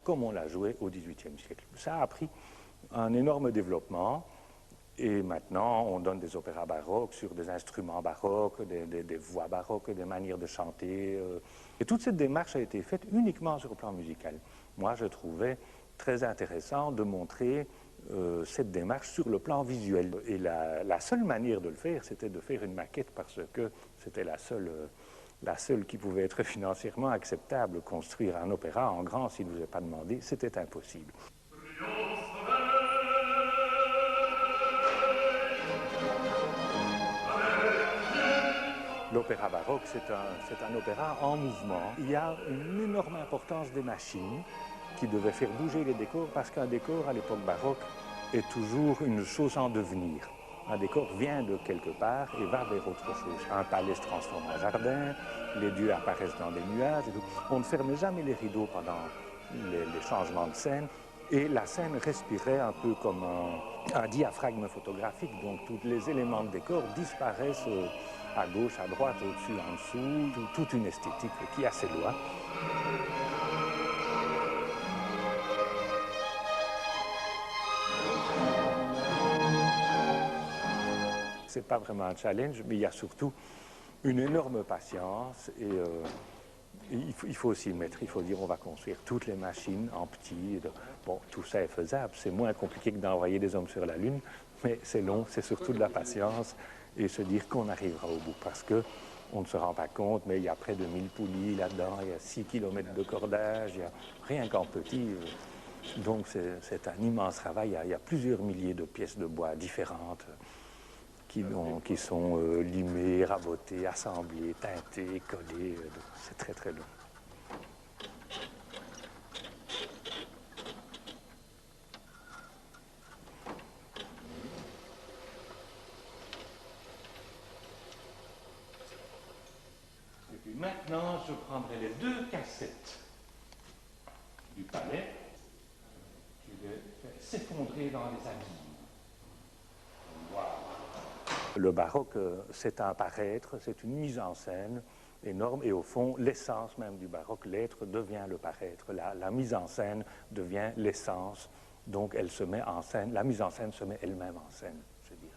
comme on l'a joué au XVIIIe siècle. Ça a pris un énorme développement. Et maintenant, on donne des opéras baroques sur des instruments baroques, des voix baroques, des manières de chanter. Et toute cette démarche a été faite uniquement sur le plan musical. Moi, je trouvais très intéressant de montrer cette démarche sur le plan visuel. Et la seule manière de le faire, c'était de faire une maquette parce que c'était la seule qui pouvait être financièrement acceptable. Construire un opéra en grand, s'il ne vous est pas demandé, c'était impossible. L'opéra baroque, c'est un opéra en mouvement. Il y a une énorme importance des machines qui devaient faire bouger les décors parce qu'un décor à l'époque baroque est toujours une chose en devenir. Un décor vient de quelque part et va vers autre chose. Un palais se transforme en jardin, les dieux apparaissent dans des nuages. Et tout. On ne fermait jamais les rideaux pendant les changements de scène. Et la scène respirait un peu comme un diaphragme photographique. Donc tous les éléments de décor disparaissent à gauche, à droite, au-dessus, en dessous. Toute une esthétique qui a ses lois. Ce n'est pas vraiment un challenge, mais il y a surtout une énorme patience et il faut aussi le mettre. Il faut dire on va construire toutes les machines en petit. Bon, tout ça est faisable. C'est moins compliqué que d'envoyer des hommes sur la Lune, mais c'est long, c'est surtout de la patience et se dire qu'on arrivera au bout parce qu'on ne se rend pas compte, mais il y a près de 1000 poulies là-dedans, il y a 6 km de cordage, il y a rien qu'en petit. Donc c'est un immense travail. Il y a plusieurs milliers de pièces de bois différentes qui sont limées, rabotées, assemblées, teintées, collées. C'est très très long. Et puis maintenant, je prendrai les 2 cassettes du palais. Je vais faire s'effondrer dans les abîmes. Voilà. Le baroque, c'est un paraître, c'est une mise en scène énorme et au fond, l'essence même du baroque, l'être devient le paraître. La mise en scène devient l'essence, donc elle se met en scène, la mise en scène se met elle-même en scène, je veux dire.